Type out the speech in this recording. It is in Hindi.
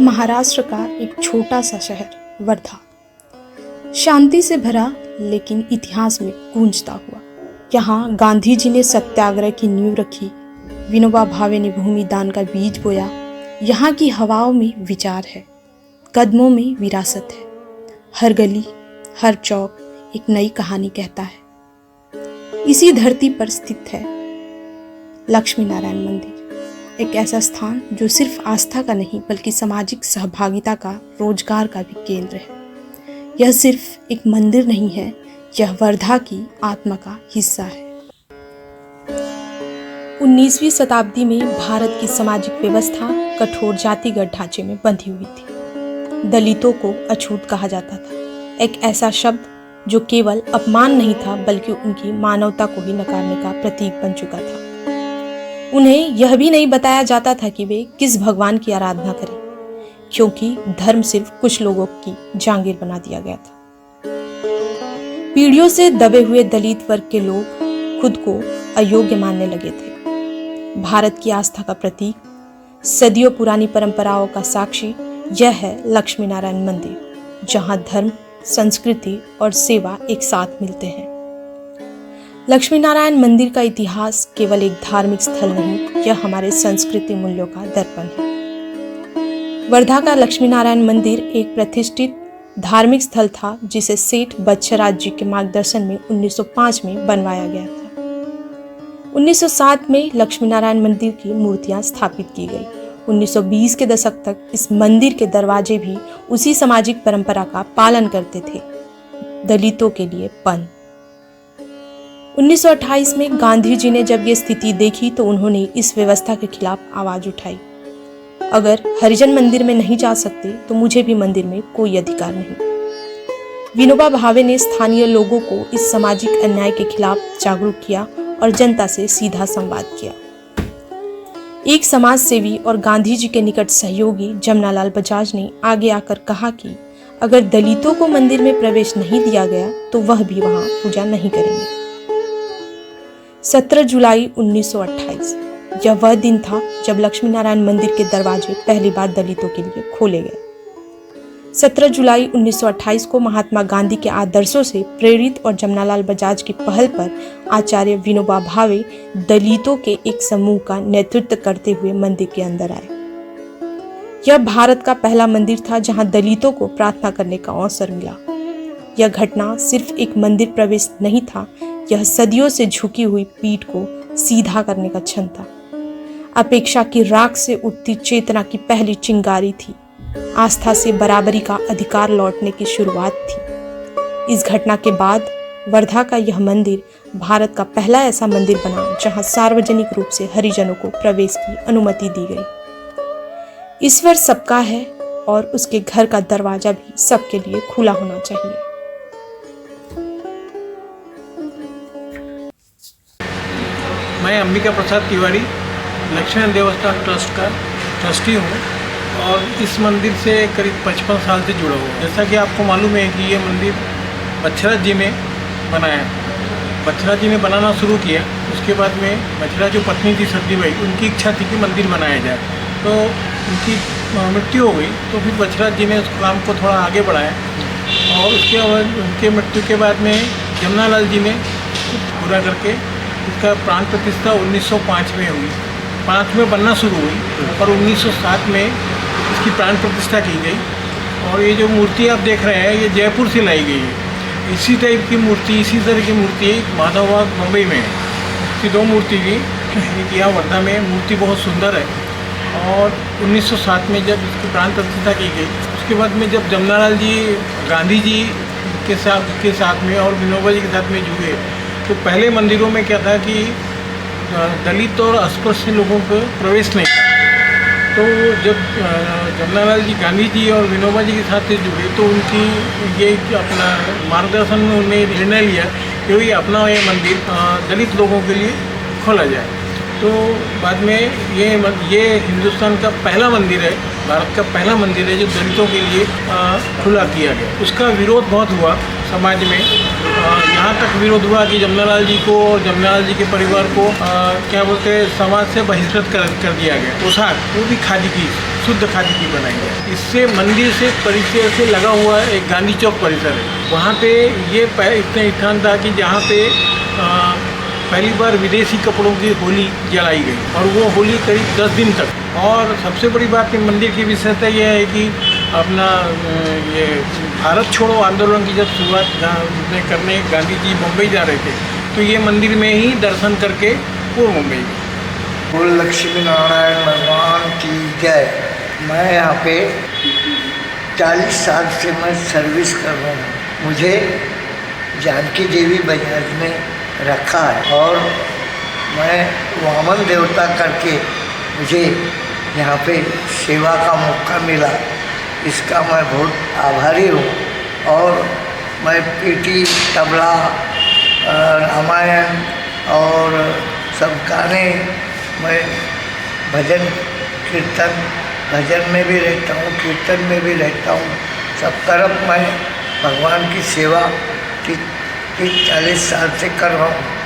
महाराष्ट्र का एक छोटा सा शहर वर्धा, शांति से भरा लेकिन इतिहास में गूंजता हुआ। यहाँ गांधी जी ने सत्याग्रह की नींव रखी, विनोबा भावे ने भूमि दान का बीज बोया। यहाँ की हवाओं में विचार है, कदमों में विरासत है। हर गली, हर चौक एक नई कहानी कहता है। इसी धरती पर स्थित है लक्ष्मी नारायण मंदिर, एक ऐसा स्थान जो सिर्फ आस्था का नहीं बल्कि सामाजिक सहभागिता का, रोजगार का भी केंद्र है। यह सिर्फ एक मंदिर नहीं है, यह वर्धा की आत्मा का हिस्सा है। 19वीं शताब्दी में भारत की सामाजिक व्यवस्था कठोर जातिगत ढांचे में बंधी हुई थी। दलितों को अछूत कहा जाता था, एक ऐसा शब्द जो केवल अपमान नहीं था बल्कि उनकी मानवता को ही नकारने का प्रतीक बन चुका था। उन्हें यह भी नहीं बताया जाता था कि वे किस भगवान की आराधना करें, क्योंकि धर्म सिर्फ कुछ लोगों की जागीर बना दिया गया था। पीढ़ियों से दबे हुए दलित वर्ग के लोग खुद को अयोग्य मानने लगे थे। भारत की आस्था का प्रतीक, सदियों पुरानी परंपराओं का साक्षी, यह है लक्ष्मी नारायण मंदिर, जहां धर्म, संस्कृति और सेवा एक साथ मिलते हैं। लक्ष्मी नारायण मंदिर का इतिहास केवल एक धार्मिक स्थल नहीं, यह हमारे संस्कृति मूल्यों का दर्पण है। वर्धा का लक्ष्मी नारायण मंदिर एक प्रतिष्ठित धार्मिक स्थल था, जिसे सेठ बच्छराज जी के मार्गदर्शन में 1905 में बनवाया गया था। 1907 में लक्ष्मी नारायण मंदिर की मूर्तियां स्थापित की गई। 1920 के दशक तक इस मंदिर के दरवाजे भी उसी सामाजिक परंपरा का पालन करते थे, दलितों के लिए बंद। 1928 में गांधी जी ने जब ये स्थिति देखी तो उन्होंने इस व्यवस्था के खिलाफ आवाज उठाई। अगर हरिजन मंदिर में नहीं जा सकते तो मुझे भी मंदिर में कोई अधिकार नहीं। विनोबा भावे ने स्थानीय लोगों को इस सामाजिक अन्याय के खिलाफ जागरूक किया और जनता से सीधा संवाद किया। एक समाज सेवी और गांधी जी के निकट सहयोगी जमनालाल बजाज ने आगे आकर कहा कि अगर दलितों को मंदिर में प्रवेश नहीं दिया गया तो वह भी वहां पूजा नहीं करेंगे। 17 जुलाई 1928 यह वह दिन था जब लक्ष्मी नारायण मंदिर के दरवाजे पहली बार दलितों के लिए खोले गए। 17 जुलाई 1928 को महात्मा गांधी के आदर्शों से प्रेरित और जमनालाल बजाज की पहल पर आचार्य विनोबा भावे दलितों के एक समूह का नेतृत्व करते हुए मंदिर के अंदर आए। यह भारत का पहला मंदिर था जहां दलितों को प्रार्थना करने का अवसर मिला। यह घटना सिर्फ एक मंदिर प्रवेश नहीं था, यह सदियों से झुकी हुई पीठ को सीधा करने का क्षण था। अपेक्षा की राख से उठती चेतना की पहली चिंगारी थी। आस्था से बराबरी का अधिकार लौटने की शुरुआत थी। इस घटना के बाद वर्धा का यह मंदिर भारत का पहला ऐसा मंदिर बना जहां सार्वजनिक रूप से हरिजनों को प्रवेश की अनुमति दी गई। ईश्वर सबका है और उसके घर का दरवाजा भी सबके लिए खुला होना चाहिए। मैं अंबिका प्रसाद तिवारी लक्ष्मण देवस्थान ट्रस्ट का ट्रस्टी हूँ और इस मंदिर से करीब 55 साल से जुड़ा हुआ हूँ। जैसा कि आपको मालूम है कि ये मंदिर बच्छराज जी ने बनाया। बच्छराज जी ने बनाना शुरू किया, उसके बाद में बच्छराज जो पत्नी थी सतीबाई, उनकी इच्छा थी कि मंदिर बनाया जाए, तो उनकी मृत्यु हो गई। तो फिर बच्छराज जी ने उस काम को थोड़ा आगे बढ़ाया और उसके बाद उनके मृत्यु के बाद में जमनालाल जी ने पूरा करके इसका प्राण प्रतिष्ठा 1905 में हुई। 5 में बनना शुरू हुई और 1907 में इसकी प्राण प्रतिष्ठा की गई। और ये जो मूर्ति आप देख रहे हैं, ये जयपुर से लाई गई है। इसी टाइप की मूर्ति, इसी तरह की मूर्ति माधवबाग मुंबई में इसकी 2 मूर्ति की, एक यहाँ वर्धा में मूर्ति बहुत सुंदर है। और 1907 में जब इसकी प्राण प्रतिष्ठा की गई, उसके बाद में जब जमनालाल जी गांधी जी के साथ में और विनोबा जी के साथ में जुड़े, तो पहले मंदिरों में क्या था कि दलित और अस्पृश्य लोगों को प्रवेश नहीं था। तो जब जमनालाल जी गांधी जी और विनोबा जी के साथ जुड़े तो उनकी ये अपना मार्गदर्शन में उन्होंने निर्णय लिया कि अपना ये मंदिर दलित लोगों के लिए खोला जाए। तो बाद में ये हिंदुस्तान का पहला मंदिर है, भारत का पहला मंदिर है जो दलितों के लिए खुला किया गया। उसका विरोध बहुत हुआ समाज में। यहाँ तक विरोध हुआ कि जमनालाल जी को और जमनालाल जी के परिवार को क्या बोलते हैं, समाज से बहिष्कृत कर दिया गया। पोशाक वो भी खादी की शुद्ध खादी की बनाई है। इससे मंदिर से परिसर से लगा हुआ एक गांधी चौक परिसर है, वहाँ पे ये इतना स्थान था कि जहाँ पे पहली बार विदेशी कपड़ों की होली जलाई गई और वो होली करीब 10 दिन तक। और सबसे बड़ी बात इस मंदिर की विशेषता यह है कि अपना ये भारत छोड़ो आंदोलन की जब शुरुआत करने गांधी जी मुंबई जा रहे थे तो ये मंदिर में ही दर्शन करके वो मुंबई गए। बोल लक्ष्मी नारायण भगवान की जय। मैं यहाँ पे 40 साल से मैं सर्विस कर रहा हूँ। मुझे जानकी देवी बजाज में रखा है और मैं वामन देवता करके मुझे यहाँ पे सेवा का मौका मिला, इसका मैं बहुत आभारी हूँ। और मैं पीटी, तबला, रामायण और सब गाने, मैं भजन कीर्तन, भजन में भी रहता हूँ, कीर्तन में भी रहता हूँ। सब तरफ मैं भगवान की सेवा 40 साल से कर रहा हूँ।